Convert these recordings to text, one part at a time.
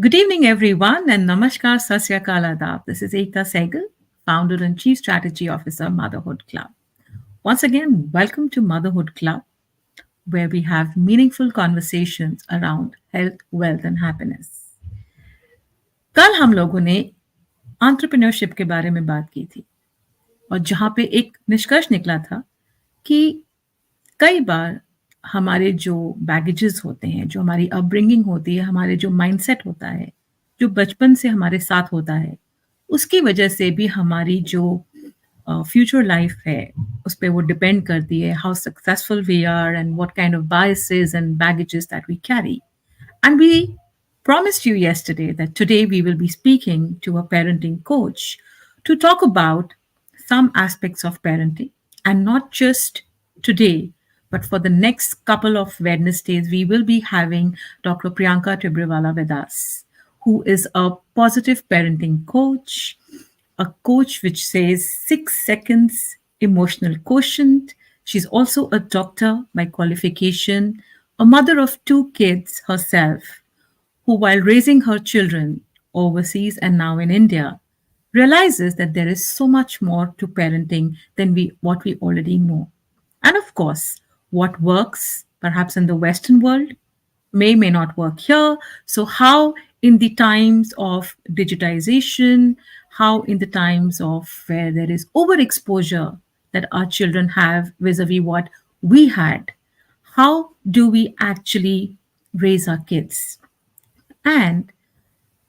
Good evening, everyone, and Namaskar Sasyakal Adab. This is Akta Sehgal, founder and chief strategy officer, Motherhood Club. Once again, welcome to Motherhood Club, where we have meaningful conversations around health, wealth, and happiness. कल हम लोगों ने entrepreneurship के बारे में बात की थी और जहाँ पे एक निष्कर्ष निकला था कि कई बार हमारे जो बैगेजेस होते हैं, जो हमारी अपब्रिंगिंग होती है, हमारे जो माइंडसेट होता है, जो बचपन से हमारे साथ होता है, उसकी वजह से भी हमारी जो फ्यूचर लाइफ है, उस पे वो डिपेंड करती है, how successful we are and what kind of biases and baggages that we carry. And we promised you yesterday that today we will be speaking to a parenting coach to talk about some aspects of parenting. And not just today, but for the next couple of Wednesdays, we will be having Dr. Priyanka Tibrewala with us, who is a positive parenting coach, a coach which says 6 seconds emotional quotient. She's also a doctor by qualification, a mother of two kids herself, who, while raising her children overseas and now in India, realizes that there is so much more to parenting than what we already know. And of course, what works perhaps in the Western world may not work here. So how in the times of digitization, how in the times of where there is overexposure that our children have vis-a-vis what we had, how do we actually raise our kids? And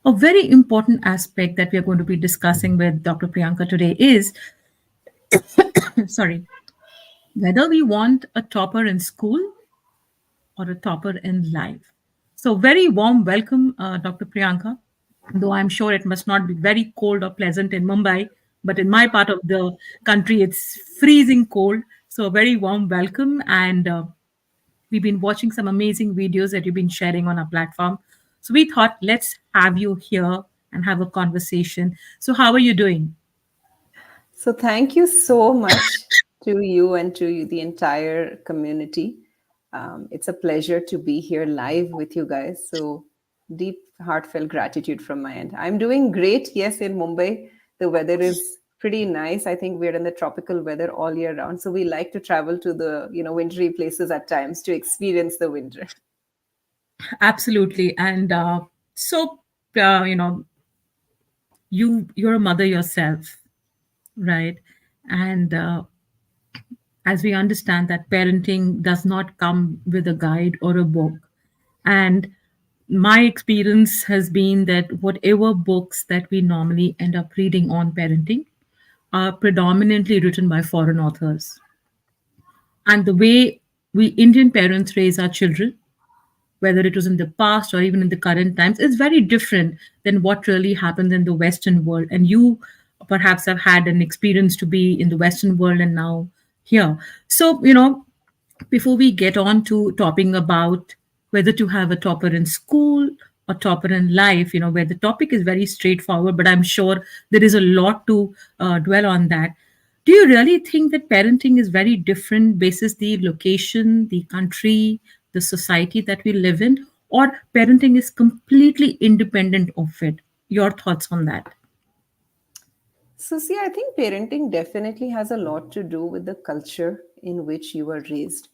a very important aspect that we are going to be discussing with Dr. Priyanka today is sorry, whether we want a topper in school or a topper in life. So, very warm welcome, Dr. Priyanka. Though I'm sure it must not be very cold or pleasant in Mumbai, but in my part of the country, it's freezing cold. So, a very warm welcome. And we've been watching some amazing videos that you've been sharing on our platform. So, we thought, let's have you here and have a conversation. So, how are you doing? So, thank you so much to you and to the entire community. It's a pleasure to be here live with you guys. So, deep, heartfelt gratitude from my end. I'm doing great. Yes, in Mumbai, the weather is pretty nice. I think we're in the tropical weather all year round. So, we like to travel to the wintry places at times to experience the winter. Absolutely. And so, you know, you're a mother yourself, right? And as we understand that parenting does not come with a guide or a book. And my experience has been that whatever books that we normally end up reading on parenting are predominantly written by foreign authors. And the way we Indian parents raise our children, whether it was in the past or even in the current times, is very different than what really happens in the Western world. And you perhaps have had an experience to be in the Western world and now here. So, before we get on to talking about whether to have a topper in school or topper in life, where the topic is very straightforward, but I'm sure there is a lot to dwell on that. Do you really think that parenting is very different basis the location, the country, the society that we live in, or parenting is completely independent of it? Your thoughts on that? So, see, I think parenting definitely has a lot to do with the culture in which you were raised.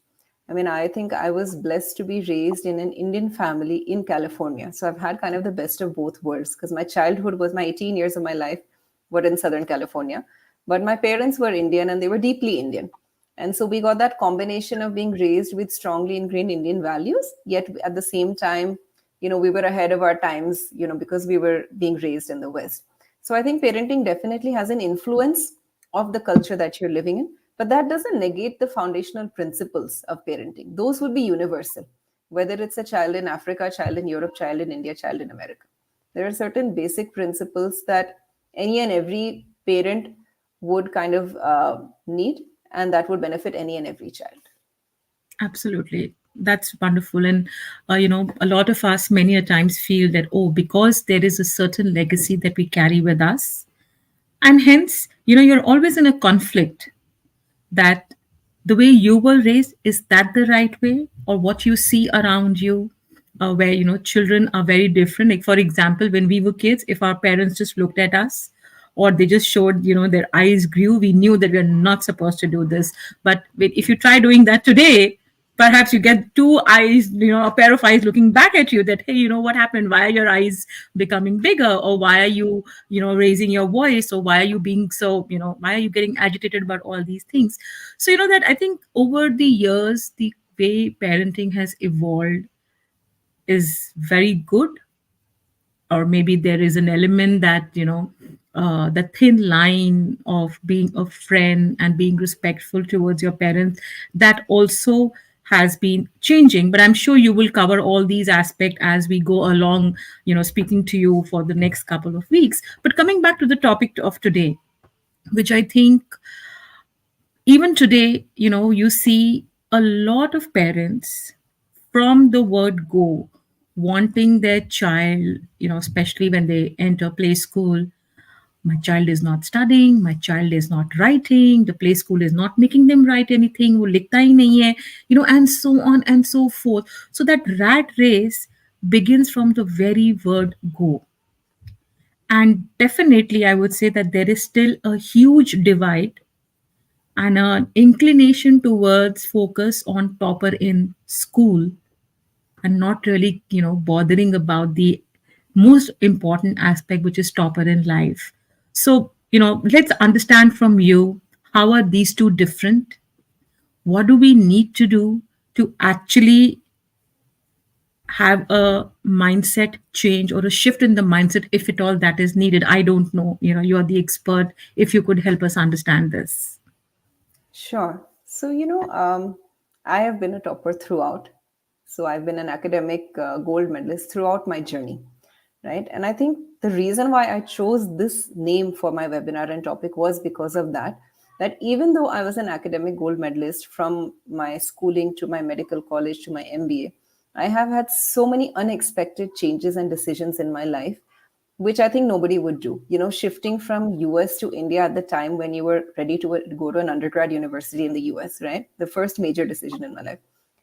I mean, I think I was blessed to be raised in an Indian family in California. So I've had kind of the best of both worlds because my childhood was my 18 years of my life were in Southern California. But my parents were Indian and they were deeply Indian. And so we got that combination of being raised with strongly ingrained Indian values, yet at the same time, we were ahead of our times, because we were being raised in the West. So I think parenting definitely has an influence of the culture that you're living in, but that doesn't negate the foundational principles of parenting. Those would be universal, whether it's a child in Africa, child in Europe, child in India, child in America. There are certain basic principles that any and every parent would kind of need, and that would benefit any and every child. Absolutely. That's wonderful. And, a lot of us many a times feel that, oh, because there is a certain legacy that we carry with us. And hence, you're always in a conflict that the way you were raised, is that the right way? Or what you see around you? where children are very different. Like for example, when we were kids, if our parents just looked at us or they just showed their eyes grew, we knew that we're not supposed to do this. But if you try doing that today, perhaps you get two eyes, a pair of eyes looking back at you, that hey, what happened, why are your eyes becoming bigger, or why are you raising your voice, or why are you being so, why are you getting agitated about all these things. So that I think over the years, the way parenting has evolved is very good. Or maybe there is an element that the thin line of being a friend and being respectful towards your parents, that also has been changing. But I'm sure you will cover all these aspects as we go along, speaking to you for the next couple of weeks. But coming back to the topic of today, which I think even today, you see a lot of parents from the word go wanting their child, especially when they enter play school. My child is not studying, my child is not writing, the play school is not making them write anything, wo likhta hi nahi hai, and so on and so forth. So that rat race begins from the very word go. And definitely, I would say that there is still a huge divide and an inclination towards focus on topper in school and not really bothering about the most important aspect, which is topper in life. So let's understand from you, how are these two different? What do we need to do to actually have a mindset change or a shift in the mindset, if at all that is needed? I don't know, you are the expert, if you could help us understand this. Sure. So, I have been a topper throughout. So, I've been an academic gold medalist throughout my journey, right? And I think the reason why I chose this name for my webinar and topic was because of that. That even though I was an academic gold medalist from my schooling to my medical college to my MBA, I have had so many unexpected changes and decisions in my life, which I think nobody would do. Shifting from US to India at the time when you were ready to go to an undergrad university in the US, right? The first major decision in my life.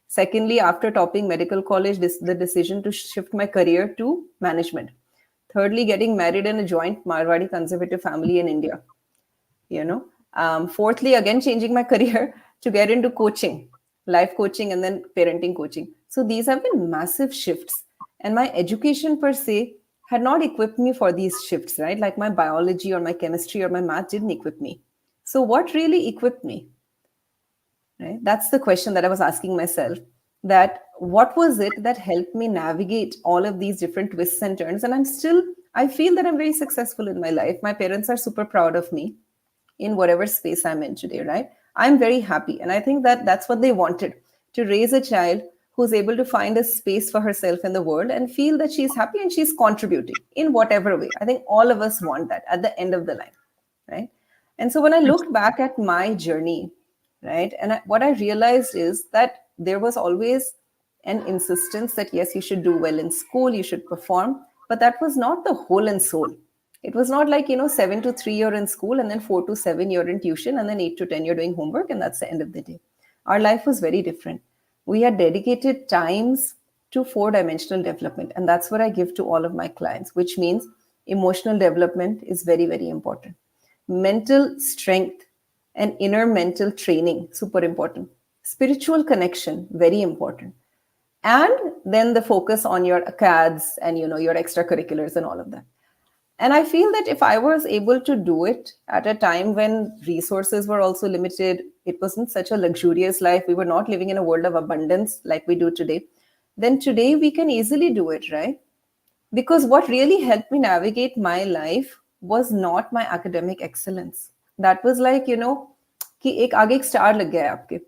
Secondly, after topping medical college, the decision to shift my career to management. Thirdly, getting married in a joint Marwadi conservative family in India. Fourthly, again changing my career to get into coaching, life coaching, and then parenting coaching. So these have been massive shifts, and my education per se had not equipped me for these shifts, right? Like my biology or my chemistry or my math didn't equip me. So what really equipped me, right? That's the question that I was asking myself, that what was it that helped me navigate all of these different twists and turns? And I feel that I'm very successful in my life. My parents are super proud of me in whatever space I'm in today, right? I'm very happy. And I think that that's what they wanted, to raise a child who's able to find a space for herself in the world and feel that she's happy and she's contributing in whatever way. I think all of us want that at the end of the line, right? And so when I looked back at my journey, right, what I realized is that there was always an insistence that yes, you should do well in school, you should perform, but that was not the whole and soul. It was not like 7 to 3 you're in school, and then 4 to 7 you're in tuition, and then 8 to 10 you're doing homework, and that's the end of the day. Our life was very different. We had dedicated times to four-dimensional development, and that's what I give to all of my clients, which means emotional development is very, very important. Mental strength and inner mental training, super important. Spiritual connection, very important. And then the focus on your acads and your extracurriculars and all of that. And I feel that if I was able to do it at a time when resources were also limited, it wasn't such a luxurious life, we were not living in a world of abundance like we do today, then today we can easily do it, right? Because what really helped me navigate my life was not my academic excellence. That was like, कि एक आगे एक star लग गया है आपके.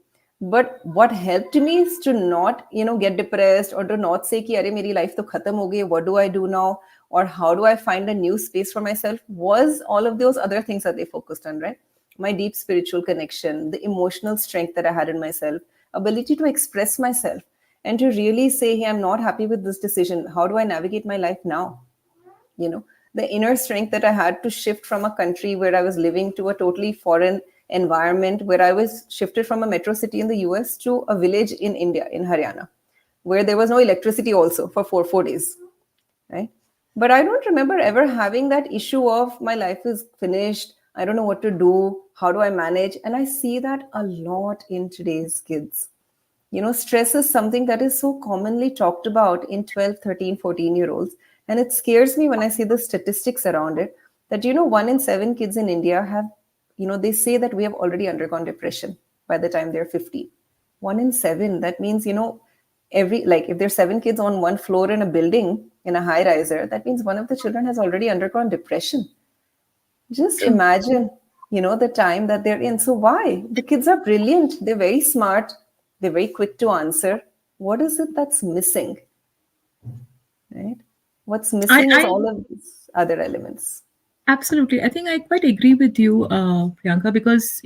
But what helped me is to not, get depressed or to not say कि अरे मेरी life तो खत्म हो गई, what do I do now? Or how do I find a new space for myself? Was all of those other things that they focused on, right? My deep spiritual connection, the emotional strength that I had in myself, ability to express myself, and to really say, hey, I'm not happy with this decision. How do I navigate my life now? The inner strength that I had to shift from a country where I was living to a totally foreign environment, where I was shifted from a metro city in the US to a village in India, in Haryana. where there was no electricity also for four days, right? But I don't remember ever having that issue of my life is finished. I don't know what to do. How do I manage? And I see that a lot in today's kids. Stress is something that is so commonly talked about in 12, 13, 14-year olds. And it scares me when I see the statistics around it that, 1 in 7 kids in India have, they say that we have already undergone depression by the time they're 50. 1 in 7. That means, like if there's 7 kids on one floor in a building in a high riser, that means one of the children has already undergone depression. Just True. imagine, the time that they're in. So why? The kids are brilliant. They're very smart. They're very quick to answer. What is it that's missing? Right? What's missing is I all of these other elements. Absolutely. I think I quite agree with you, Priyanka, because,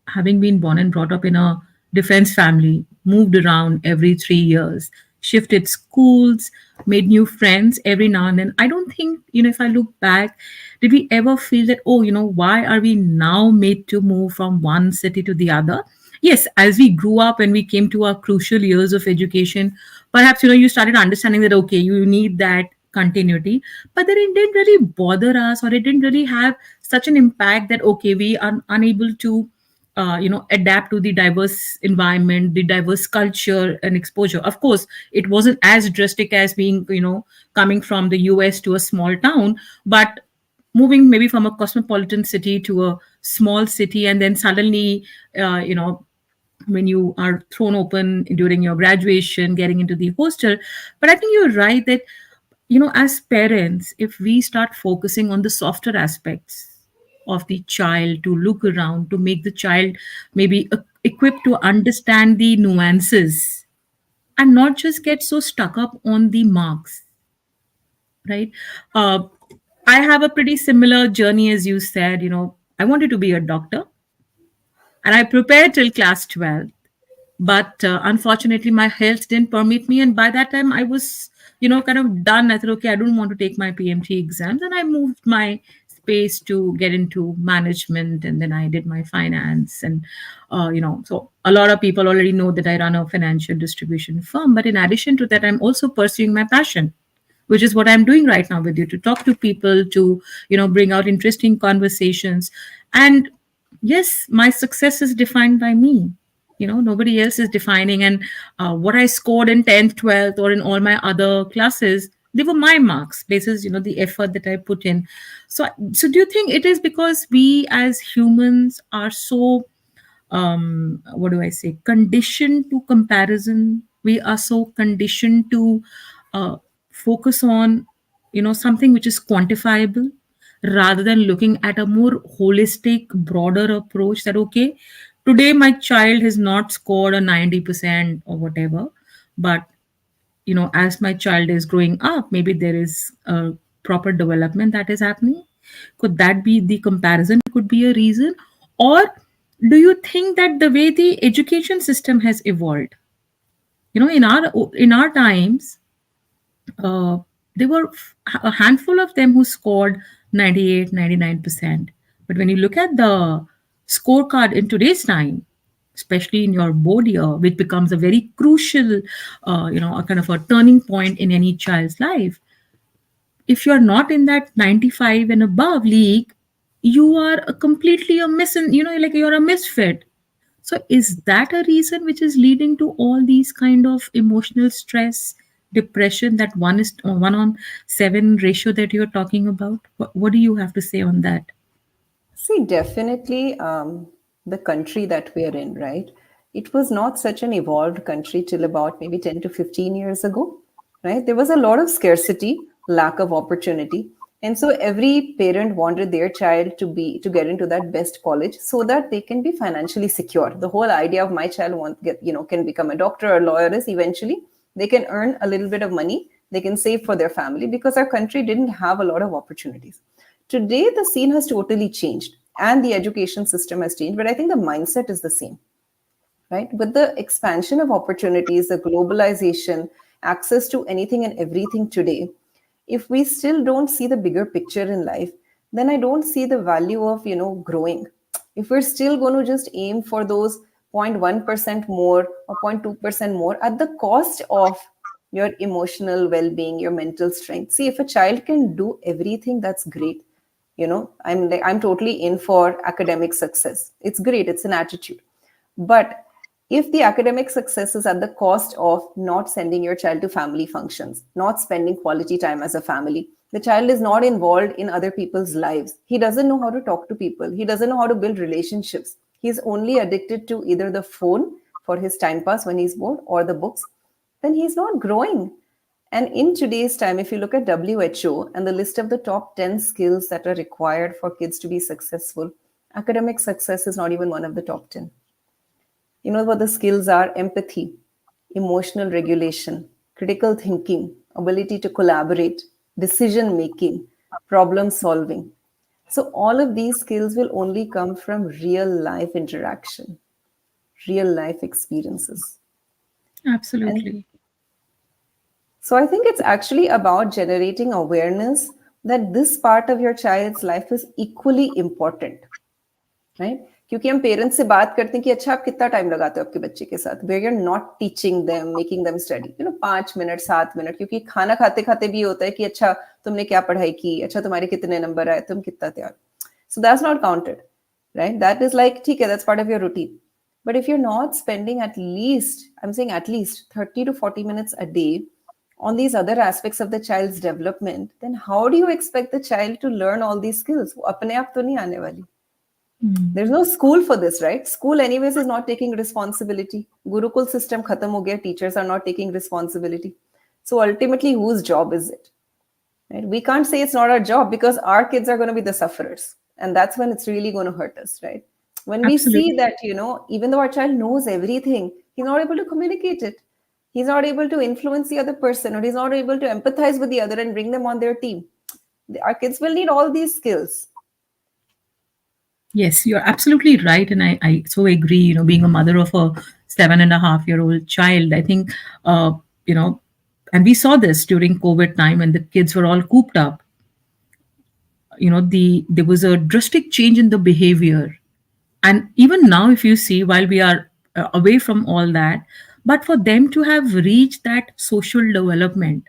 having been born and brought up in a defense family, moved around every 3 years, shifted schools, made new friends every now and then. I don't think, if I look back, did we ever feel that, oh, why are we now made to move from one city to the other? Yes, as we grew up and we came to our crucial years of education, perhaps, you started understanding that, okay, you need that continuity, but then it didn't really bother us, or it didn't really have such an impact that, okay, we are unable to adapt to the diverse environment, the diverse culture and exposure. Of course, it wasn't as drastic as being, coming from the US to a small town, but moving maybe from a cosmopolitan city to a small city, and then suddenly, when you are thrown open during your graduation, getting into the hostel. But I think you're right that, as parents, if we start focusing on the softer aspects of the child, to look around, to make the child maybe equipped to understand the nuances and not just get so stuck up on the marks, right? uh, I have a pretty similar journey as you said. I wanted to be a doctor, and I prepared till class 12, but unfortunately my health didn't permit me, and by that time I was, kind of done. I thought, okay, I don't want to take my PMT exams, and I moved my space to get into management, and then I did my finance. And so a lot of people already know that I run a financial distribution firm, but in addition to that, I'm also pursuing my passion, which is what I'm doing right now with you, to talk to people, to bring out interesting conversations. And yes, my success is defined by me. Nobody else is defining. And what I scored in 10th, 12th, or in all my other classes, they were my marks basis, the effort that I put in. So do you think it is because we as humans are so, what do I say, conditioned to comparison? We are so conditioned to uh, focus on, something which is quantifiable, rather than looking at a more holistic, broader approach that, okay, today my child has not scored a 90% or whatever, but as my child is growing up, maybe there is a proper development that is happening. Could that be the comparison? Could be a reason? Or do you think that the way the education system has evolved, in our times, uh, there were a handful of them who scored 98, 99%. But when you look at the scorecard in today's time, especially in your board year, which becomes a very crucial, a kind of a turning point in any child's life, if you're not in that 95 and above league, you are a completely a like you're a misfit. So is that a reason which is leading to all these kind of emotional stress, depression, that 1:7 ratio that you're talking about? What do you have to say on that? See, definitely the country that we are in, right? It was not such an evolved country till about maybe 10 to 15 years ago, right? There was a lot of scarcity, lack of opportunity. And so every parent wanted their child to get into that best college so that they can be financially secure. The whole idea of my child can become a doctor or lawyer is eventually they can earn a little bit of money, they can save for their family because our country didn't have a lot of opportunities. Today, the scene has totally changed and the education system has changed, but I think the mindset is the same, right? With the expansion of opportunities, the globalization, access to anything and everything today, if we still don't see the bigger picture in life, then I don't see the value of, growing. If we're still going to just aim for those 0.1% more or 0.2% more at the cost of your emotional well-being, your mental strength. See, if a child can do everything, that's great. I'm totally in for academic success. It's great, it's an attitude. But if the academic success is at the cost of not sending your child to family functions, not spending quality time as a family, the child is not involved in other people's lives. He doesn't know how to talk to people. He doesn't know how to build relationships. He's only addicted to either the phone for his time pass when he's bored or the books. Then he's not growing. And in today's time, if you look at WHO and the list of the top 10 skills that are required for kids to be successful, academic success is not even one of the top 10. You know what the skills are? Empathy, emotional regulation, critical thinking, ability to collaborate, decision making, problem solving. So, all of these skills will only come from real life interaction, real life experiences. And Absolutely. so, I think it's actually about generating awareness that this part of your child's life is equally important. Right क्योंकि हम parents से बात करते हैं कि अच्छा आप कितना टाइम लगाते हो आपके बच्चे के साथ where you're not teaching them making them study 5 minute 7 minute क्योंकि खाना खाते खाते भी होता है कि अच्छा तुमने क्या पढ़ाई की अच्छा तुम्हारे कितने नंबर आए तुम कितना तैयार so that's not counted right that is like ठीक है that's part of your routine but if you're not spending at least I'm saying at least 30 to 40 minutes a day on these other aspects of the child's development then how do you expect the child to learn all these skills वो अपने आप तो नहीं आने वाली there's no school for this, right? School, anyways, is not taking responsibility. Gurukul system khatam ho gaya. Teachers are not taking responsibility. So ultimately, whose job is it? Right? We can't say it's not our job because our kids are going to be the sufferers, and that's when it's really going to hurt us, right? When we see Absolutely. that, even though our child knows everything, he's not able to communicate it. He's not able to influence the other person, or he's not able to empathize with the other and bring them on their team. Our kids will need all these skills. Yes, you're absolutely right. And I so agree, being a mother of a 7.5-year-old child, I think, you know, and we saw this during COVID time when the kids were all cooped up. There was a drastic change in the behavior. And even now, if you see, while we are away from all that, but for them to have reached that social development,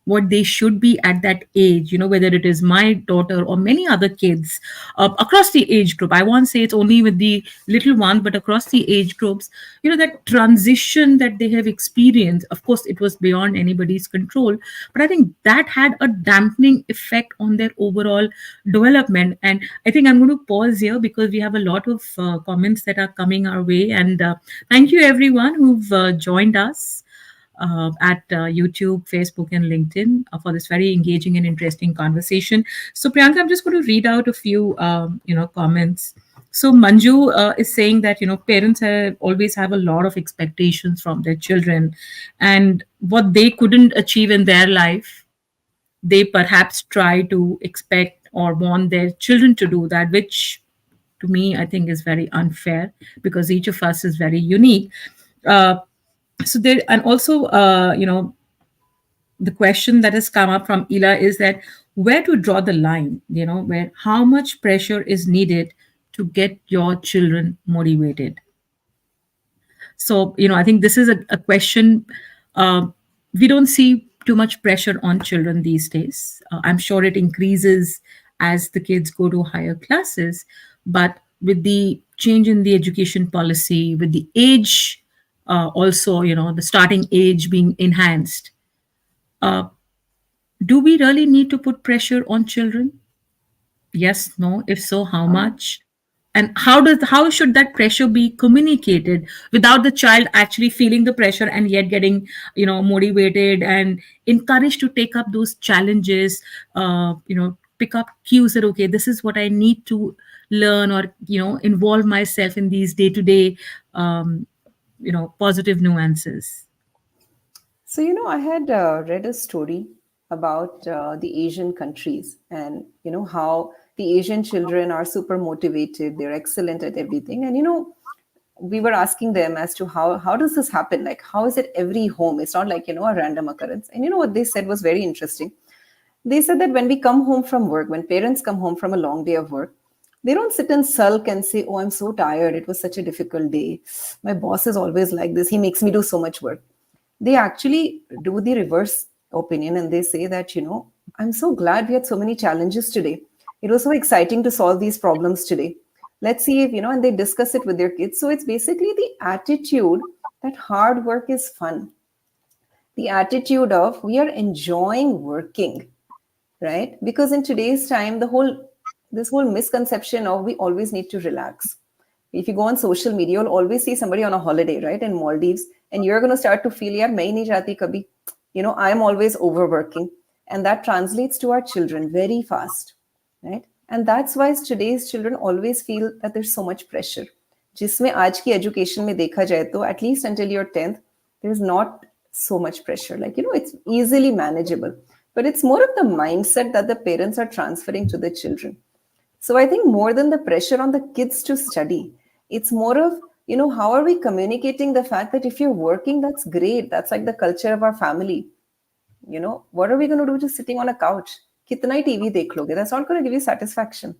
what they should be at that age, whether it is my daughter or many other kids across the age group. I won't say it's only with the little one, but across the age groups, that transition that they have experienced, of course, it was beyond anybody's control. But I think that had a dampening effect on their overall development. And I think I'm going to pause here because we have a lot of comments that are coming our way. And thank you, everyone who've joined us at YouTube, Facebook, and LinkedIn for this very engaging and interesting conversation. So, Priyanka, I'm just going to read out a few, comments. So, Manju is saying that parents always have a lot of expectations from their children, and what they couldn't achieve in their life, they perhaps try to expect or want their children to do that, which to me I think is very unfair because each of us is very unique. Uh, so there and also the question that has come up from Ila is that where to draw the line, where how much pressure is needed to get your children motivated. So I think this is a question. We don't see too much pressure on children these days. I'm sure it increases as the kids go to higher classes, but with the change in the education policy, with the age, also the starting age being enhanced, uh, do we really need to put pressure on children? Yes, no. If so, how Um, much? And how should that pressure be communicated without the child actually feeling the pressure and yet getting motivated and encouraged to take up those challenges, pick up cues that okay, this is what I need to learn, or involve myself in these day-to-day positive nuances. So, I had read a story about the Asian countries and, how the Asian children are super motivated. They're excellent at everything. And, we were asking them as to how does this happen? Like, how is it every home? It's not like, a random occurrence. And, what they said was very interesting. They said that when we come home from work, when parents come home from a long day of work, They don't sit and sulk and say, "Oh, I'm so tired. It was such a difficult day. My boss is always like this. He makes me do so much work." They actually do the reverse opinion and they say that, "I'm so glad we had so many challenges today. It was so exciting to solve these problems today. Let's see if, and they discuss it with their kids." So it's basically the attitude that hard work is fun, the attitude of we are enjoying working, right? Because in today's time, this whole misconception of we always need to relax. If you go on social media, you'll always see somebody on a holiday, right, in Maldives, and you're going to start to feel, yaar, main nahi jati kabhi. I'm always overworking, and that translates to our children very fast, right? And that's why today's children always feel that there's so much pressure. जिसमें आज की education में देखा जाए तो at least until you're 10th, there's not so much pressure. Like, it's easily manageable. But it's more of the mindset that the parents are transferring to the children. So I think more than the pressure on the kids to study, it's more of, how are we communicating the fact that if you're working, that's great. That's like the culture of our family. What are we going to do just sitting on a couch? Kitna hi TV dekh loge? That's not going to give you satisfaction,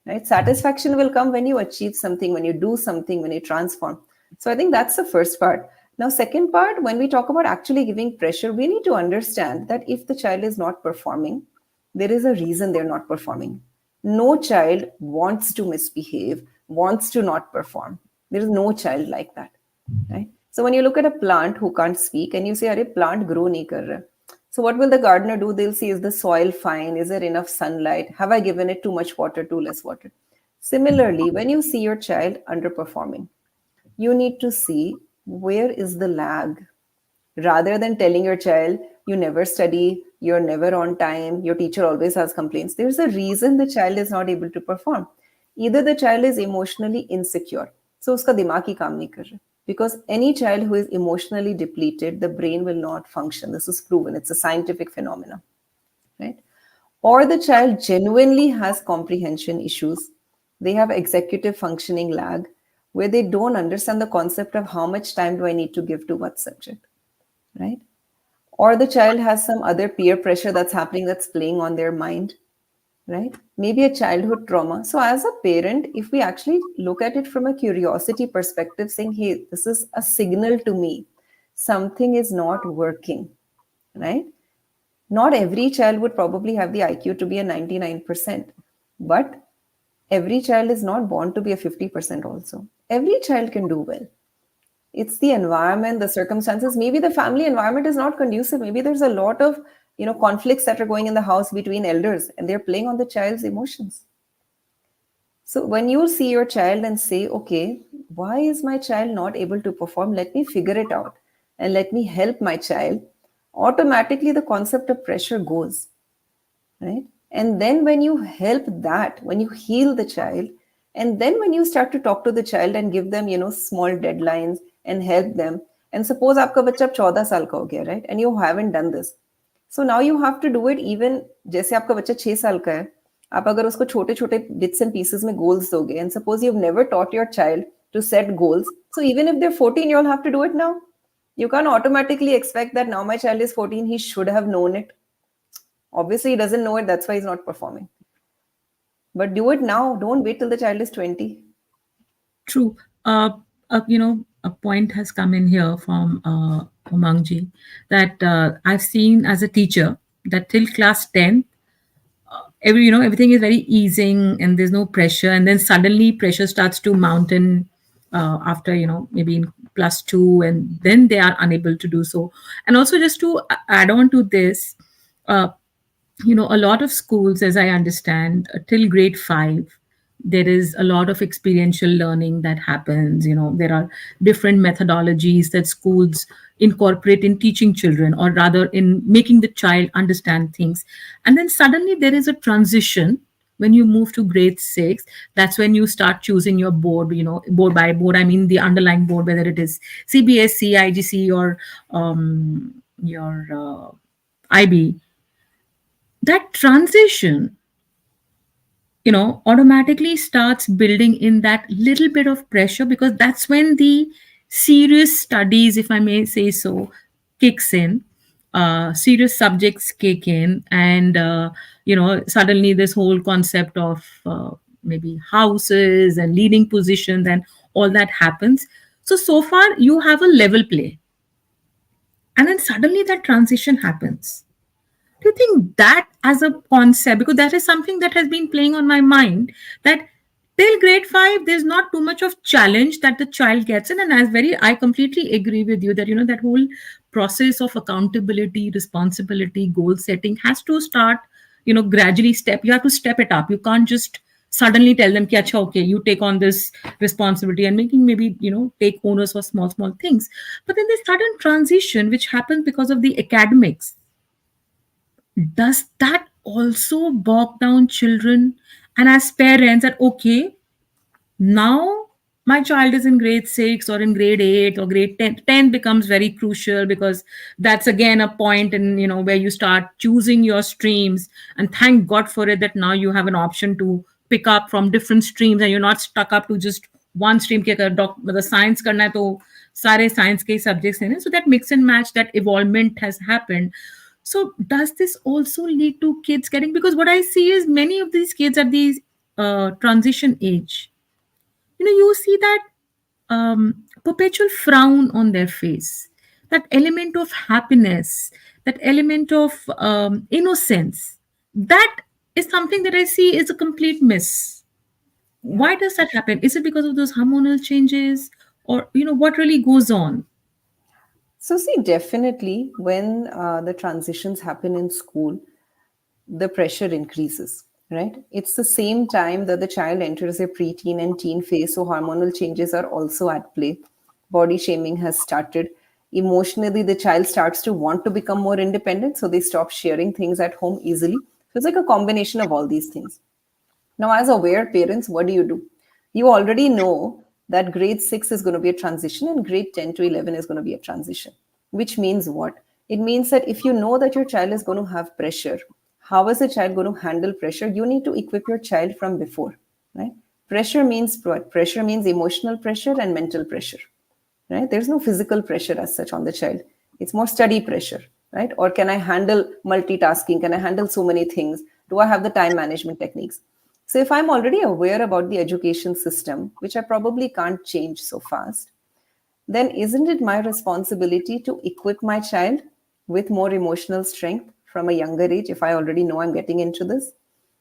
right? Satisfaction will come when you achieve something, when you do something, when you transform. So I think that's the first part. Now, second part, when we talk about actually giving pressure, we need to understand that if the child is not performing, there is a reason they're not performing. No child wants to misbehave, wants to not perform. There is no child like that, right? So when you look at a plant who can't speak and you say, "Arey, plant grow nahi kar raha." So what will the gardener do? They'll see, is the soil fine? Is there enough sunlight? Have I given it too much water, too less water? Similarly, when you see your child underperforming, you need to see where is the lag. Rather than telling your child, "You never study, you're never on time, your teacher always has complaints," there's a reason the child is not able to perform. Either the child is emotionally insecure, so uska dimag hi kaam nahi kar raha. Because any child who is emotionally depleted, the brain will not function. This is proven. It's a scientific phenomenon, right? Or the child genuinely has comprehension issues. They have executive functioning lag, where they don't understand the concept of how much time do I need to give to what subject, right? Or the child has some other peer pressure that's happening that's playing on their mind, right? Maybe a childhood trauma. So, as a parent, if we actually look at it from a curiosity perspective, saying, "Hey, this is a signal to me, something is not working," right? Not every child would probably have the IQ to be a 99%, but every child is not born to be a 50% also. Every child can do well. It's the environment, the circumstances. Maybe the family environment is not conducive. Maybe there's a lot of conflicts that are going in the house between elders and they're playing on the child's emotions. So when you see your child and say, "Okay, why is my child not able to perform? Let me figure it out and let me help my child," automatically the concept of pressure goes, right? And then when you help that, when you heal the child, and then when you start to talk to the child and give them, small deadlines and help them, and suppose आपका बच्चा अब 14 साल का हो गया, right? And you haven't done this. So now you have to do it even जैसे आपका बच्चा 6 साल का है, आप अगर उसको छोटे छोटे bits and pieces में goals दोगे, and suppose you've never taught your child to set goals, so even if they're 14, you'll have to do it now. You can't automatically expect that now my child is 14, he should have known it. Obviously, he doesn't know it. That's why he's not performing. But do it now. Don't wait till the child is 20. True. A point has come in here from Umangji that I've seen as a teacher that till class 10, everything is very easing and there's no pressure, and then suddenly pressure starts to mountain after maybe in plus 2, and then they are unable to do so. And also, just to add on to this, uh, a lot of schools, as I understand, till grade 5, there is a lot of experiential learning that happens. There are different methodologies that schools incorporate in teaching children, or rather in making the child understand things. And then suddenly there is a transition when you move to grade 6. That's when you start choosing your board. Board by board, I mean the underlying board, whether it is CBSC, IGC, or your IB. That transition automatically starts building in that little bit of pressure, because that's when the serious studies, if I may say so, kicks in. Serious subjects kick in, and suddenly this whole concept of maybe houses and leading positions and all that happens. So far you have a level play, and then suddenly that transition happens. Do you think that as a concept, because that is something that has been playing on my mind, that till grade 5 there's not too much of challenge that the child gets in, and I completely agree with you that that whole process of accountability, responsibility, goal setting has to start, gradually. You have to step it up. You can't just suddenly tell them ki, "Acha, okay, you take on this responsibility," and making maybe take owners for small things. But then this sudden transition which happens because of the academics, does that also bog down children? And as parents, that okay, now my child is in grade 6 or in grade 8 or grade 10. 10 becomes very crucial, because that's again a point in where you start choosing your streams. And thank god for it, that now you have an option to pick up from different streams, and you're not stuck up to just one stream के अगर मतलब science करना है तो सारे science के subjects हैं. So that mix and match, that evolvement has happened. So does this also lead to kids getting, because what I see is many of these kids at these transition age, you see that perpetual frown on their face, that element of happiness, that element of innocence. That is something that I see is a complete miss. Yeah. Why does that happen? Is it because of those hormonal changes, or what really goes on? So, see, definitely when the transitions happen in school, the pressure increases, right? It's the same time that the child enters a preteen and teen phase, so hormonal changes are also at play. Body shaming has started. Emotionally, the child starts to want to become more independent, so they stop sharing things at home easily. So, it's like a combination of all these things. Now, as aware parents, what do? You already know that grade 6 is going to be a transition and grade 10 to 11 is going to be a transition, which means what? It means that if you know that your child is going to have pressure, how is the child going to handle pressure? You need to equip your child from before, right? Pressure means what? Pressure means emotional pressure and mental pressure, right? There's no physical pressure as such on the child. It's more study pressure, right? Or can I handle multitasking? Can I handle so many things? Do I have the time management techniques? So if I'm already aware about the education system, which I probably can't change so fast, then isn't it my responsibility to equip my child with more emotional strength from a younger age if I already know I'm getting into this?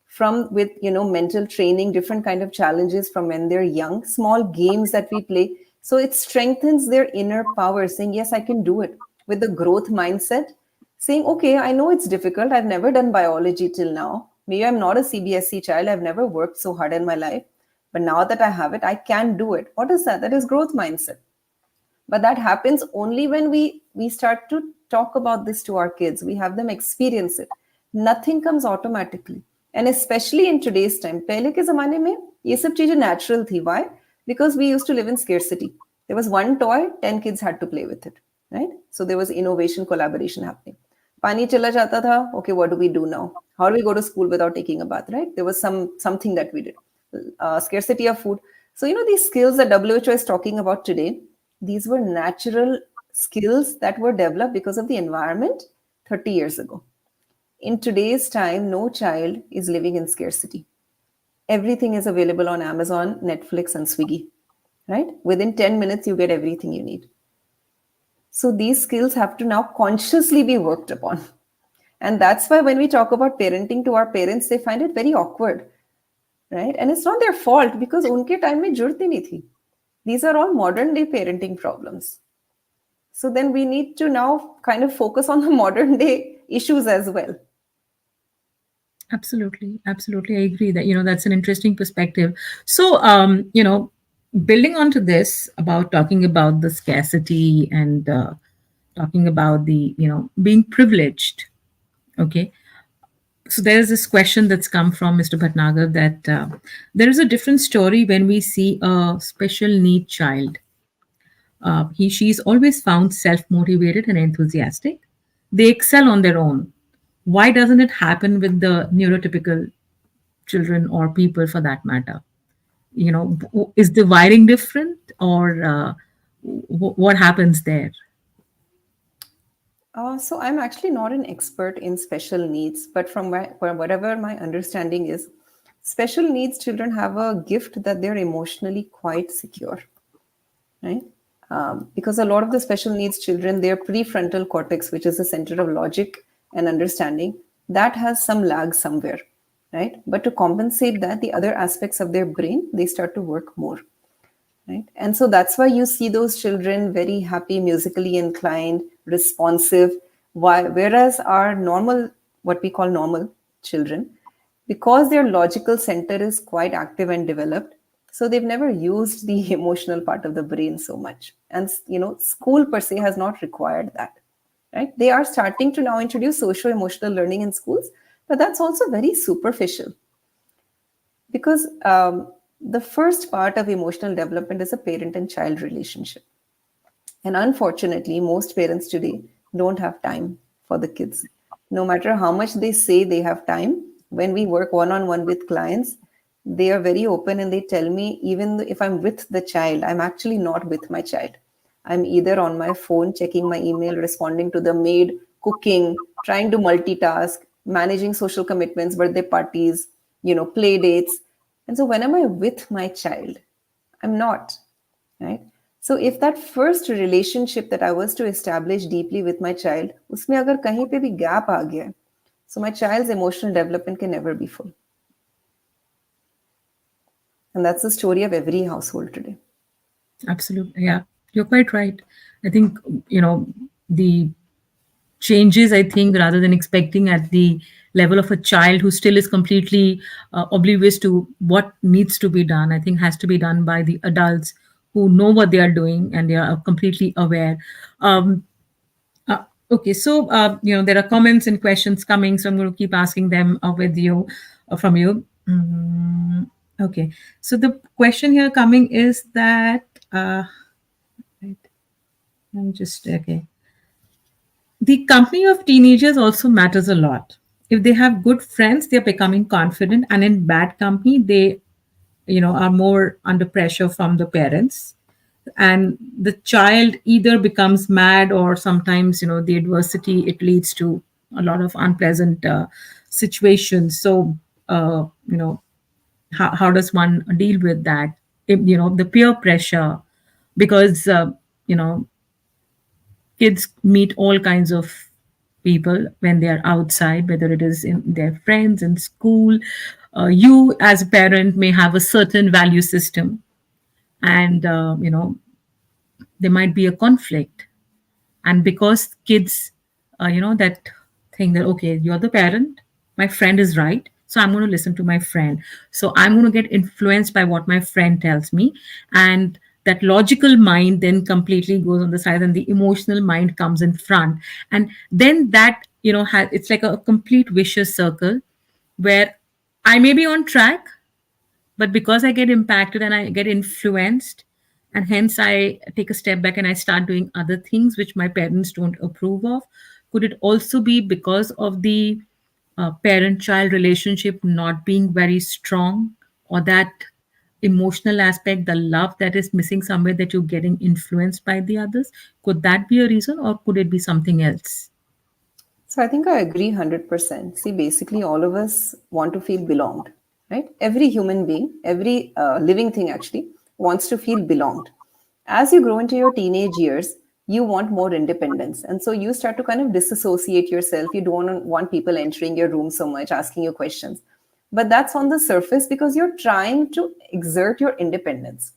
From with mental training, different kind of challenges from when they're young, small games that we play, so it strengthens their inner power, saying yes, I can do it, with the growth mindset, saying okay, I know it's difficult, I've never done biology till now, maybe I'm not a CBSE child, I've never worked so hard in my life, but now that I have it, I can do it. What is that? That is growth mindset. But that happens only when we start to talk about this to our kids, we have them experience it. Nothing comes automatically, and especially in today's time, पहले के ज़माने में ये सब चीजें natural थी. Why? Because we used to live in scarcity. There was one toy, 10 kids had to play with it, right? So there was innovation, collaboration happening. पानी चला जाता था. Okay, what do we do now? How do we go to school without taking a bath, right? There was something that we did. Scarcity of food. So these skills that WHO is talking about today, these were natural skills that were developed because of the environment 30 years ago. In today's time, no child is living in scarcity. Everything is available on Amazon, Netflix, and Swiggy, right? Within 10 minutes, you get everything you need. So these skills have to now consciously be worked upon. And that's why when we talk about parenting to our parents, they find it very awkward, right? And it's not their fault, because unke time mein jurut hi nahi thi. These are all modern day parenting problems. So then we need to now kind of focus on the modern day issues as well. Absolutely, absolutely. I agree that that's an interesting perspective. So, building onto this, about talking about the scarcity and talking about the being privileged. Okay, so there is this question that's come from Mr. Bhatnagar, that there is a different story when we see a special need child. She's always found self motivated and enthusiastic. They excel on their own. Why doesn't it happen with the neurotypical children, or people for that matter? Is the wiring different, or what happens there? So I'm actually not an expert in special needs, but from whatever my understanding is, Special needs children have a gift that they're emotionally quite secure, right? Because a lot of the special needs children, their prefrontal cortex, which is the center of logic and understanding, that has some lag somewhere, right? But to compensate that, the other aspects of their brain, they start to work more, right? And so that's why you see those children very happy, musically inclined, responsive. Whereas our normal, what we call normal children, because their logical center is quite active and developed, so they've never used the emotional part of the brain so much. And school per se has not required that, right? They are starting to now introduce social emotional learning in schools, but that's also very superficial, because the first part of emotional development is a parent and child relationship. And unfortunately, most parents today don't have time for the kids. No matter how much they say they have time, when we work one on one with clients, they are very open and they tell me, even if I'm with the child, I'm actually not with my child. I'm either on my phone, checking my email, responding to the maid, cooking, trying to multitask, managing social commitments, birthday parties, play dates. And so when am I with my child? I'm not, right? So if that first relationship that I was to establish deeply with my child, उसमें अगर कहीं पे भी gap आ गया, so my child's emotional development can never be full. And that's the story of every household today. Absolutely. Yeah, you're quite right. I think, the changes, I think, rather than expecting at the level of a child who still is completely oblivious to what needs to be done, I think has to be done by the adults who know what they are doing and they are completely aware. Um, okay, so there are comments and questions coming, so I'm going to keep asking them with you, from you. Okay, so the question here coming is that, right, I'm just okay. The company of teenagers also matters a lot. If they have good friends, they're becoming confident, and in bad company, they are more under pressure from the parents, and the child either becomes mad, or sometimes the adversity, it leads to a lot of unpleasant situations. So how does one deal with that? The peer pressure, because you know kids meet all kinds of people when they are outside, whether it is in their friends in school. You as a parent may have a certain value system, and there might be a conflict. And because kids that thing that, okay, you're the parent, my friend is right, so I'm going to listen to my friend, so I'm going to get influenced by what my friend tells me. And that logical mind then completely goes on the side, and the emotional mind comes in front. And then that it's like a complete vicious circle, where I may be on track, but because I get impacted and I get influenced, and hence I take a step back and I start doing other things which my parents don't approve of. Could it also be because of the parent child relationship not being very strong, or that emotional aspect, the love that is missing somewhere, that you're getting influenced by the others? Could that be a reason, or could it be something else? So I think I agree 100%. See, basically, all of us want to feel belonged, right? Every human being, every living thing actually wants to feel belonged. As you grow into your teenage years, you want more independence. And so you start to kind of disassociate yourself. You don't want people entering your room so much, asking you questions. But that's on the surface because you're trying to exert your independence.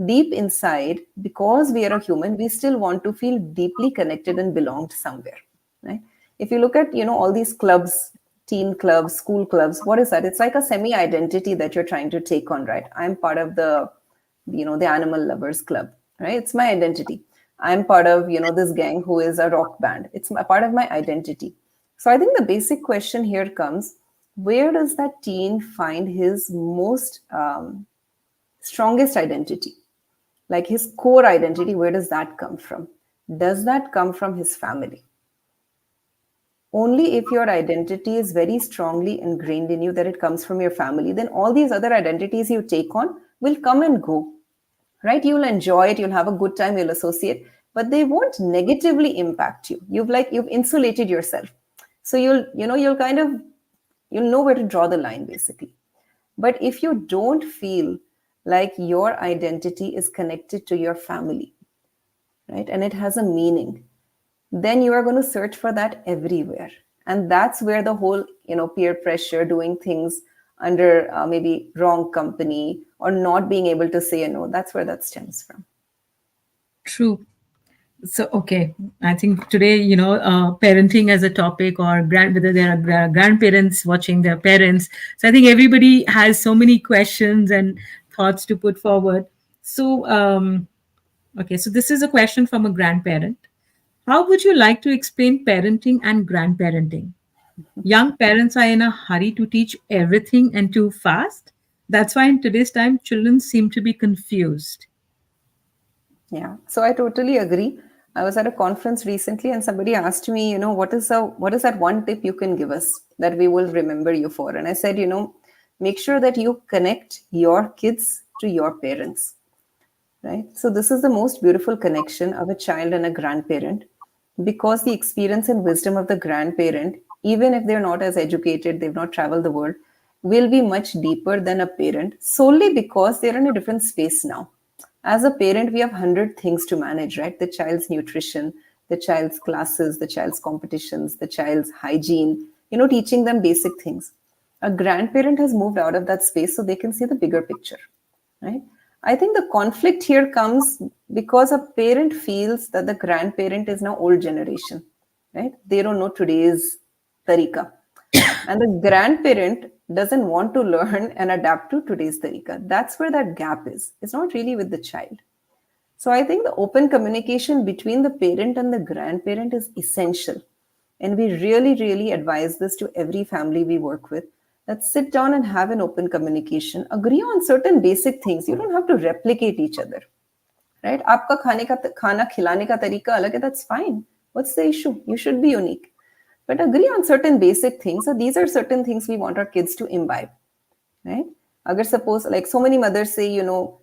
Deep inside, because we are a human, we still want to feel deeply connected and belonged somewhere, right? If you look at all these clubs, teen clubs, school clubs, what is that? It's like a semi identity that you're trying to take on, right? I'm part of the animal lovers club, right? It's my identity. I'm part of this gang who is a rock band. It's a part of my identity. So I think the basic question here comes: where does that teen find his most strongest identity? Like his core identity, where does that come from? Does that come from his family? Only if your identity is very strongly ingrained in you, that it comes from your family, then all these other identities you take on will come and go, right? You'll enjoy it, you'll have a good time, you'll associate, but they won't negatively impact you. You've insulated yourself. So you'll kind of, you'll know where to draw the line, basically. But if you don't feel like your identity is connected to your family, right, and it has a meaning, then you are going to search for that everywhere. And that's where the whole, peer pressure, doing things under maybe wrong company, or not being able to say a no, that's where that stems from. True. So, okay, I think today, parenting as a topic, or whether there are grandparents watching their parents. So, I think everybody has so many questions and thoughts to put forward. So, okay, so this is a question from a grandparent. How would you like to explain parenting and grandparenting? Young parents are in a hurry to teach everything and too fast. That's why in today's time, children seem to be confused. Yeah, so I totally agree. I was at a conference recently and somebody asked me, what is that one tip you can give us that we will remember you for? And I said, make sure that you connect your kids to your parents, right? So this is the most beautiful connection of a child and a grandparent, because the experience and wisdom of the grandparent, even if they're not as educated, they've not traveled the world, will be much deeper than a parent, solely because they're in a different space now. As a parent, we have 100 things to manage, right? The child's nutrition, the child's classes, the child's competitions, the child's hygiene, teaching them basic things. A grandparent has moved out of that space so they can see the bigger picture, right? I think the conflict here comes because a parent feels that the grandparent is now old generation, right? They don't know today's tarika. And the grandparent doesn't want to learn and adapt to today's tarika. That's where that gap is. It's not really with the child. So I think the open communication between the parent and the grandparent is essential. And we really, really advise this to every family we work with. Let's sit down and have an open communication. Agree on certain basic things. You don't have to replicate each other, right? आपका खाना खिलाने का तरीका अलग है, that's fine. What's the issue? You should be unique. But agree on certain basic things. So these are certain things we want our kids to imbibe, right? Agar suppose, like so many mothers say,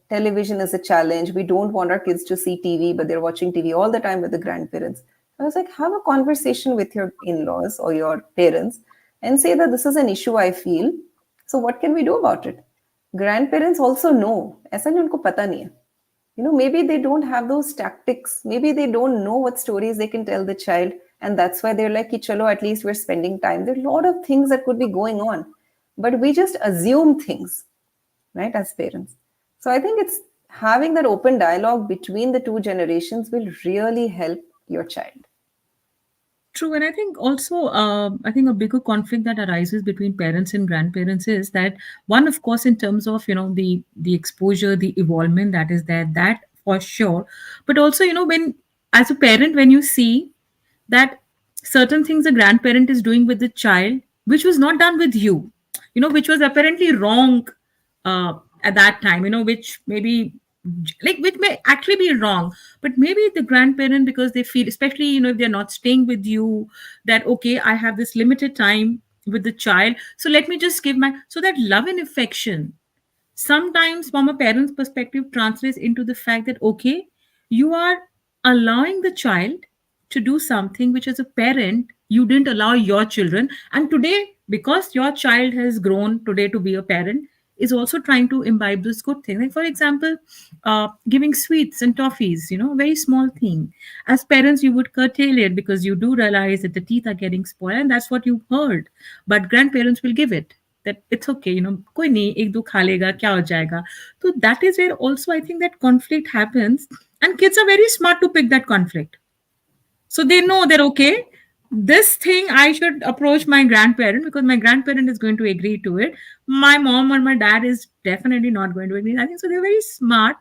television is a challenge. We don't want our kids to see TV, but they're watching TV all the time with the grandparents. I was like, have a conversation with your in-laws or your parents and say that this is an issue I feel. So what can we do about it? Grandparents also know. ऐसा नहीं उनको पता नहीं है. Maybe they don't have those tactics. Maybe they don't know what stories they can tell the child. And that's why they're like, chalo, at least we're spending time. There are a lot of things that could be going on. But we just assume things, right, as parents. So I think it's having that open dialogue between the two generations will really help your child. True, and I think also, I think a bigger conflict that arises between parents and grandparents is that one, of course, in terms of the exposure, the evolvement that is there, that for sure, but also when as a parent, when you see that certain things a grandparent is doing with the child, which was not done with you, which was apparently wrong at that time, which maybe like which may actually be wrong, but maybe the grandparent, because they feel, especially if they're not staying with you, that okay, I have this limited time with the child, so let me just give my, so that love and affection sometimes from a parent's perspective translates into the fact that okay, you are allowing the child to do something which as a parent you didn't allow your children, and today because your child has grown today to be a parent is also trying to imbibe this good thing, like for example giving sweets and toffees, very small thing. As parents you would curtail it because you do realize that the teeth are getting spoiled and that's what you heard, but grandparents will give it, that it's okay, कोई नहीं, एक दो खा लेगा, क्या हो जाएगा. So that is where also I think that conflict happens, and kids are very smart to pick that conflict. So they know that okay, this thing I should approach my grandparent because my grandparent is going to agree to it. My mom or my dad is definitely not going to agree. I think so. They're very smart.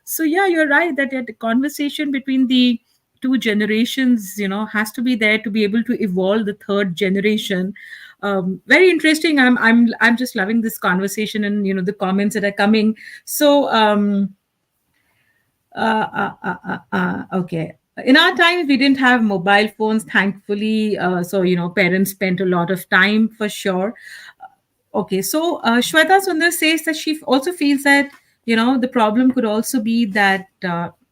So yeah, you're right that the conversation between the two generations, has to be there to be able to evolve the third generation. Very interesting. I'm just loving this conversation and the comments that are coming. So okay. In our times, we didn't have mobile phones, thankfully. So, parents spent a lot of time for sure. Okay. So, Shweta Sundar says that she also feels that, the problem could also be that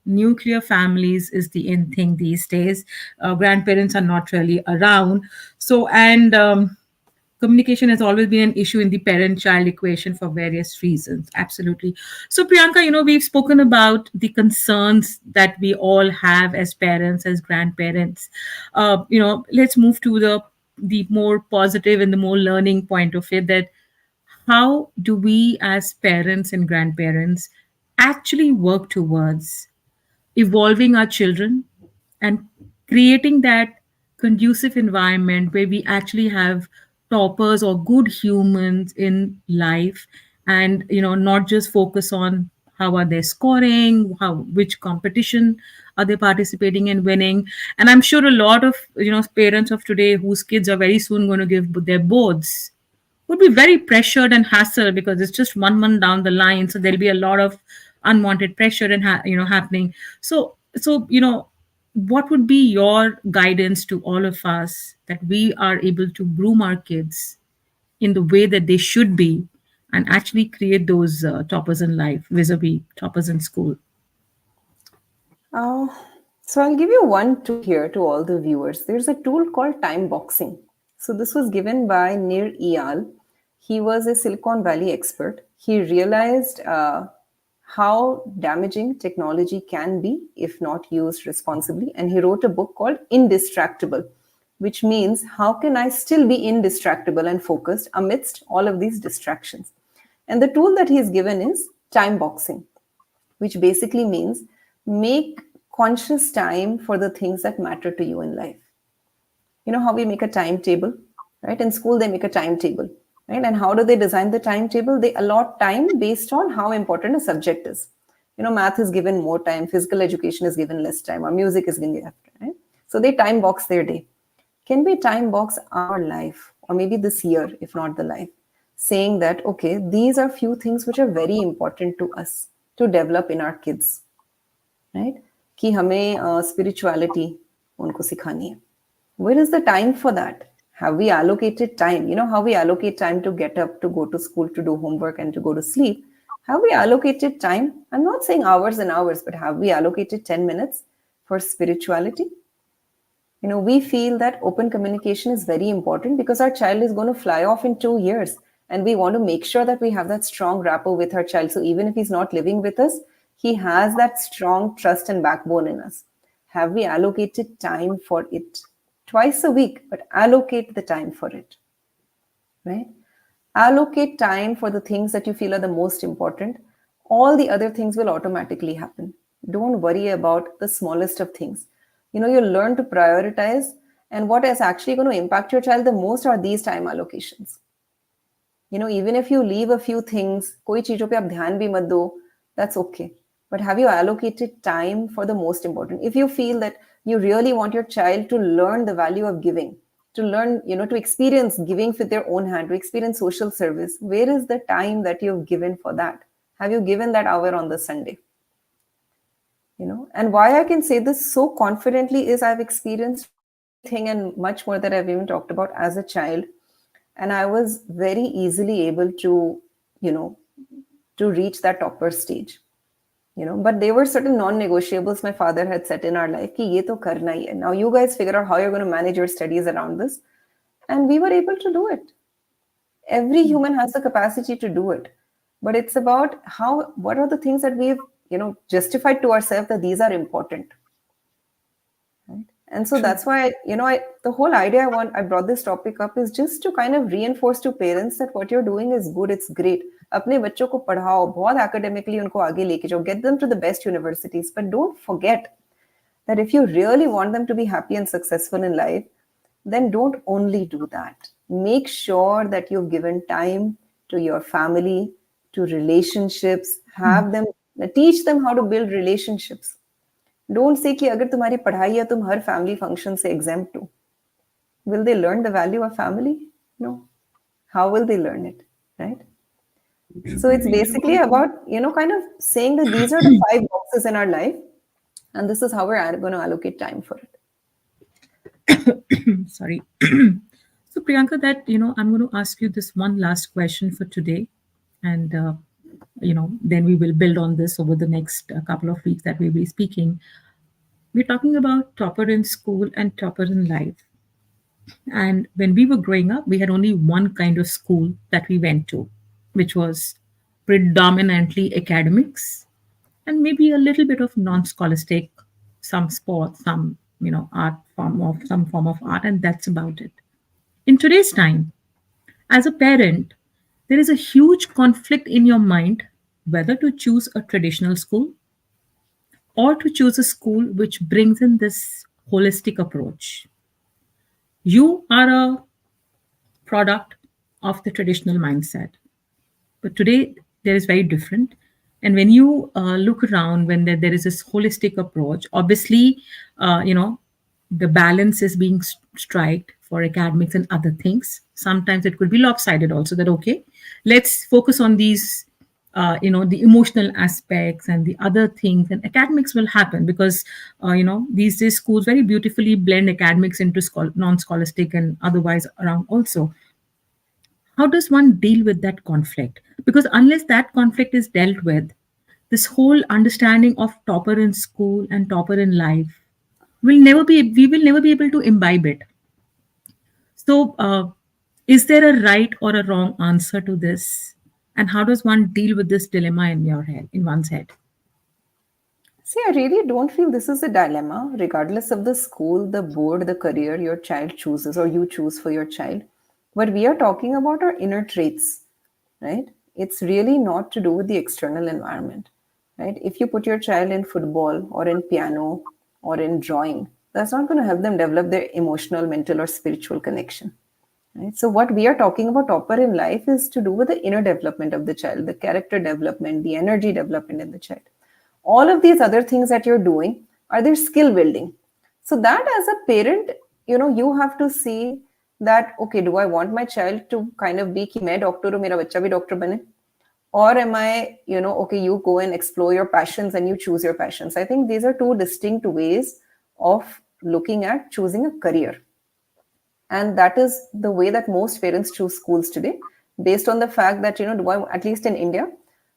nuclear families is the in thing these days. Grandparents are not really around. So, and communication has always been an issue in the parent child equation for various reasons. Absolutely. So Priyanka, we've spoken about the concerns that we all have as parents, as grandparents. Let's move to the more positive and the more learning point of it, that how do we as parents and grandparents actually work towards evolving our children and creating that conducive environment where we actually have toppers or good humans in life, and not just focus on how are they scoring, how which competition are they participating in winning. And I'm sure a lot of parents of today whose kids are very soon going to give their boards would be very pressured and hassle, because it's just 1 month down the line, so there'll be a lot of unwanted pressure and happening. So what would be your guidance to all of us that we are able to groom our kids in the way that they should be, and actually create those toppers in life vis-a-vis toppers in school? Uh, so I'll give you one tool here to all the viewers. There's a tool called time boxing. So this was given by Nir Eyal. He was a Silicon Valley expert. He realized how damaging technology can be if not used responsibly, and he wrote a book called Indistractable, which means how can I still be indistractable and focused amidst all of these distractions. And the tool that he's given is time boxing, which basically means make conscious time for the things that matter to you in life. You know how we make a timetable, right? In school, they make a timetable, right? And how do they design the timetable? They allot time based on how important a subject is. Math is given more time, physical education is given less time, or music is given less time, right? So they time box their day. Can we time box our life, or maybe this year, if not the life, saying that, okay, these are few things which are very important to us to develop in our kids, right? कि हमें spirituality उनको सिखानी है. Where is the time for that? Have we allocated time? You know how we allocate time to get up, to go to school, to do homework, and to go to sleep? Have we allocated time? I'm not saying hours and hours, but have we allocated 10 minutes for spirituality? We feel that open communication is very important because our child is going to fly off in 2 years. And we want to make sure that we have that strong rapport with our child. So even if he's not living with us, he has that strong trust and backbone in us. Have we allocated time for it? Twice a week, but allocate the time for it, right? Allocate time for the things that you feel are the most important. All the other things will automatically happen. Don't worry about the smallest of things. You'll learn to prioritize, and what is actually going to impact your child the most are these time allocations. Even if you leave a few things, koi cheezon pe aap dhyan bhi mat do, that's okay. But have you allocated time for the most important? If you feel that you really want your child to learn the value of giving, to learn, to experience giving with their own hand, to experience social service, where is the time that you've given for that? Have you given that hour on the Sunday? And why I can say this so confidently is I've experienced everything and much more that I've even talked about as a child. And I was very easily able to, to reach that topper stage. But there were certain non-negotiables my father had set in our life ki ye to karna hi hai. Now you guys figure out how you're going to manage your studies around this. And we were able to do it. Every human has the capacity to do it. But it's about what are the things that we've, justified to ourselves that these are important. Right? And so that's why, the whole idea I brought this topic up is just to kind of reinforce to parents that what you're doing is good, it's great. अपने बच्चों को पढ़ाओ, बहुत academically उनको आगे लेके जाओ, get them to the best universities, but don't forget that if you really want them to be happy and successful in life, then don't only do that. Make sure that you've given time to your family, to relationships, teach them how to build relationships. Don't say कि अगर तुम्हारी पढ़ाई है तुम हर family function से exempt हो. Will they learn the value of family? No. How will they learn it? Right? So it's basically about, kind of saying that these are the 5 boxes in our life, and this is how we're going to allocate time for it. Sorry. So Priyanka, that I'm going to ask you this one last question for today, and then we will build on this over the next couple of weeks that we'll be speaking. We're talking about topper in school and topper in life. And when we were growing up, we had only one kind of school that we went to, which was predominantly academics and maybe a little bit of non-scholastic, some sports, some art form of some form of art, and that's about it. In today's time, as a parent, there is a huge conflict in your mind whether to choose a traditional school or to choose a school which brings in this holistic approach. You are a product of the traditional mindset. But today, there is very different. And when you look around, when there is this holistic approach, obviously, the balance is being striked for academics and other things. Sometimes it could be lopsided also that, okay, let's focus on these, the emotional aspects and the other things, and academics will happen because, these days schools very beautifully blend academics into non-scholastic and otherwise around also. How does one deal with that conflict? Because unless that conflict is dealt with, this whole understanding of topper in school and topper in life we will never be able to imbibe it. So is there a right or a wrong answer to this, and how does one deal with this dilemma in your head, in one's head? See, I really don't feel this is a dilemma, regardless of the school, the board, the career your child chooses or you choose for your child. What we are talking about are inner traits, right? It's really not to do with the external environment, right? If you put your child in football or in piano or in drawing, that's not going to help them develop their emotional, mental, or spiritual connection. Right? So, what we are talking about upper in life is to do with the inner development of the child, the character development, the energy development in the child. All of these other things that you're doing are their skill building. So, that as a parent, you have to see that, okay, do I want my child to kind of be ki main doctor hu, mera bachcha bhi doctor bane? Or am I, okay, you go and explore your passions and you choose your passions. I think these are two distinct ways of looking at choosing a career. And that is the way that most parents choose schools today, based on the fact that, do I, at least in India,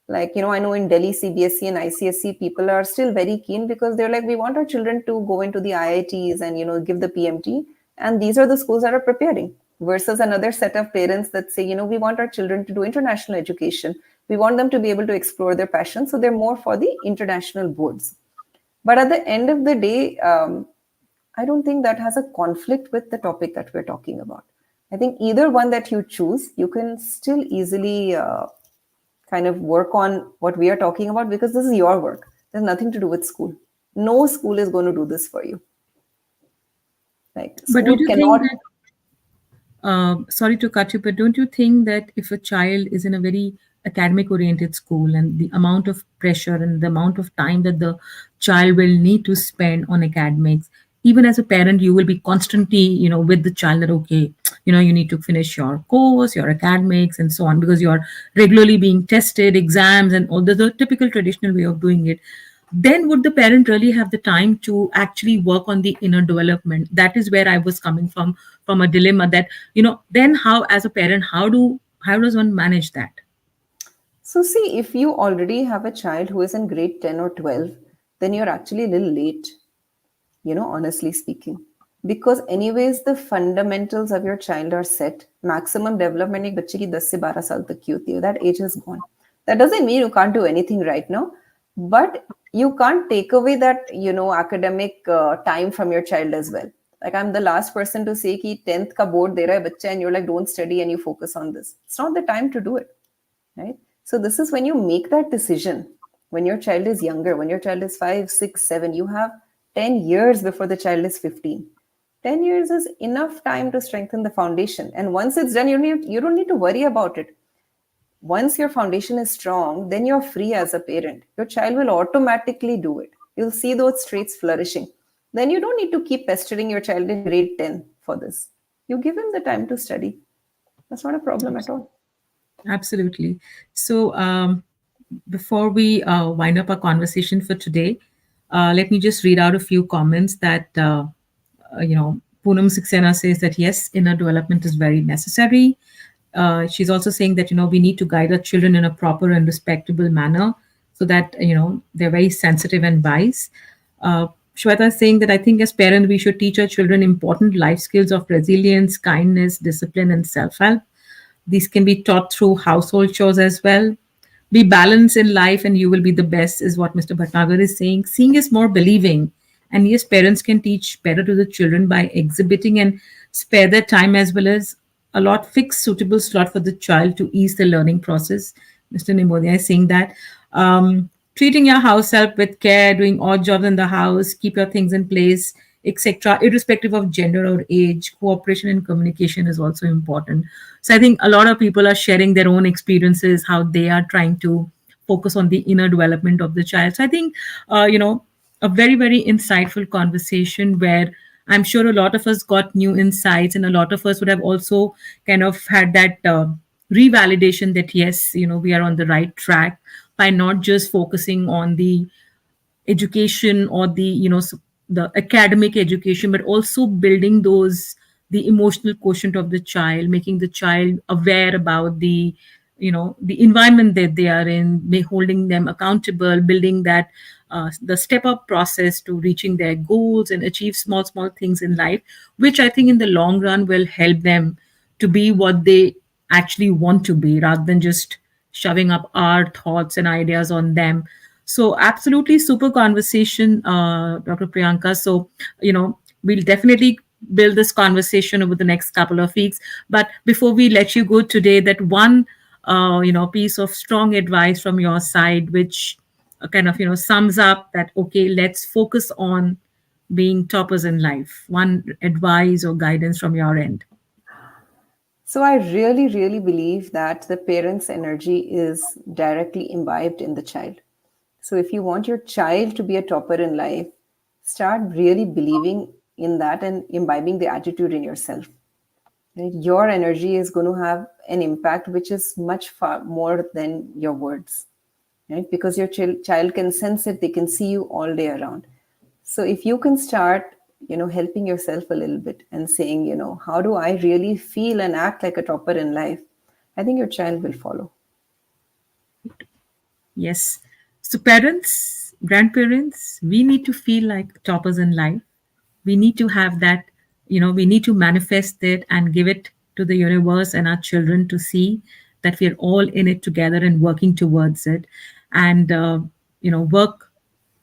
like, I know in Delhi, CBSE and ICSE, people are still very keen because they're like, we want our children to go into the IITs and, give the PMT. And these are the schools that are preparing, versus another set of parents that say, we want our children to do international education. We want them to be able to explore their passion. So they're more for the international boards. But at the end of the day, I don't think that has a conflict with the topic that we're talking about. I think either one that you choose, you can still easily kind of work on what we are talking about, because this is your work. There's nothing to do with school. No school is going to do this for you. Like, But school don't you think cannot. that sorry to cut you, but don't you think that if a child is in a very academic oriented school and the amount of pressure and the amount of time that the child will need to spend on academics, even as a parent, you will be constantly, with the child that, okay, you need to finish your course, your academics, and so on, because you're regularly being tested, exams, and all the typical traditional way of doing it. Then would the parent really have the time to actually work on the inner development? That is where I was coming from a dilemma that, then how, as a parent, how does one manage that? So, see, if you already have a child who is in grade 10 or 12, then you're actually a little late, honestly speaking. Because, anyways, the fundamentals of your child are set. Maximum development एक बच्चे की 10 से 12 साल तक की होती है. That age is gone. That doesn't mean you can't do anything right now, but you can't take away that, academic time from your child as well. Like, I'm the last person to say कि 10th का board दे रहा है बच्चा and you're like, don't study and you focus on this. It's not the time to do it, right? So this is when you make that decision, when your child is younger, when your child is 5, 6, 7, you have 10 years before the child is 15. 10 years is enough time to strengthen the foundation. And once it's done, you don't need to worry about it. Once your foundation is strong, then you're free as a parent. Your child will automatically do it. You'll see those traits flourishing. Then you don't need to keep pestering your child in grade 10 for this. You give him the time to study. That's not a problem at all. Absolutely. So, before we wind up our conversation for today, let me just read out a few comments that, Poonam Saxena says that yes, inner development is very necessary. She's also saying that, we need to guide our children in a proper and respectable manner so that, they're very sensitive and wise. Shweta is saying that I think as parents, we should teach our children important life skills of resilience, kindness, discipline, and self help. These can be taught through household chores as well. Be balanced in life and you will be the best, is what Mr. Bhatnagar is saying. Seeing is more believing. And yes, parents can teach better to the children by exhibiting and spare their time, as well as a lot fixed suitable slot for the child to ease the learning process. Mr. Nimodia is saying that. Treating your house help with care, doing odd jobs in the house, keep your things in place, etc., irrespective of gender or age. Cooperation and communication is also important. So I think a lot of people are sharing their own experiences, how they are trying to focus on the inner development of the child. So I think, a very, very insightful conversation where I'm sure a lot of us got new insights, and a lot of us would have also kind of had that revalidation that, yes, we are on the right track by not just focusing on the education or the the academic education, but also building those the emotional quotient of the child, making the child aware about the environment that they are in, holding them accountable, building that the step up process to reaching their goals and achieve small things in life, which I think in the long run will help them to be what they actually want to be, rather than just shoving up our thoughts and ideas on them. So absolutely super conversation, Dr. Priyanka. So, we'll definitely build this conversation over the next couple of weeks. But before we let you go today, that one, piece of strong advice from your side, which kind of, sums up that, okay, let's focus on being toppers in life. One advice or guidance from your end. So I really, really believe that the parent's energy is directly imbibed in the child. So if you want your child to be a topper in life, start really believing in that and imbibing the attitude in yourself. Right? Your energy is going to have an impact which is much far more than your words, right? Because your child can sense it, they can see you all day around. So if you can start, helping yourself a little bit and saying, how do I really feel and act like a topper in life? I think your child will follow. Yes. So, parents, grandparents, we need to feel like toppers in life. We need to have that, we need to manifest it and give it to the universe and our children to see that we're all in it together and working towards it. And, work,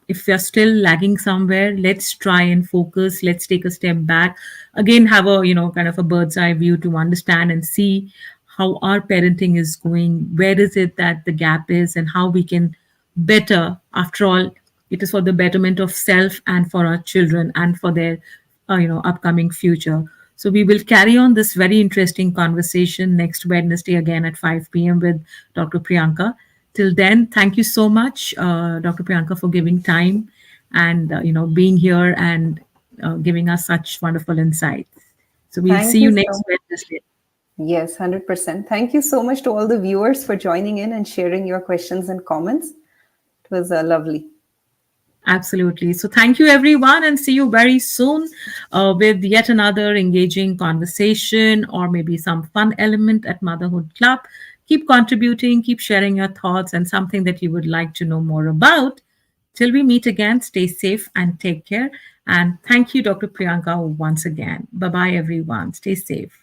if we're still lagging somewhere, let's try and focus. Let's take a step back. Again, have a, kind of a bird's eye view to understand and see how our parenting is going. Where is it that the gap is, and how we can better. After all, it is for the betterment of self and for our children and for their, upcoming future. So we will carry on this very interesting conversation next Wednesday again at 5 p.m. with Dr. Priyanka. Till then, thank you so much, Dr. Priyanka, for giving time and being here and giving us such wonderful insights. So we'll see Thank you you so next much. Wednesday. Yes, 100%. Thank you so much to all the viewers for joining in and sharing your questions and comments. It was lovely. Absolutely. So, thank you, everyone, and see you very soon with yet another engaging conversation or maybe some fun element at Motherhood Club. Keep contributing, keep sharing your thoughts and something that you would like to know more about. Till we meet again, stay safe and take care. And thank you, Dr. Priyanka, once again. Bye bye, everyone. Stay safe.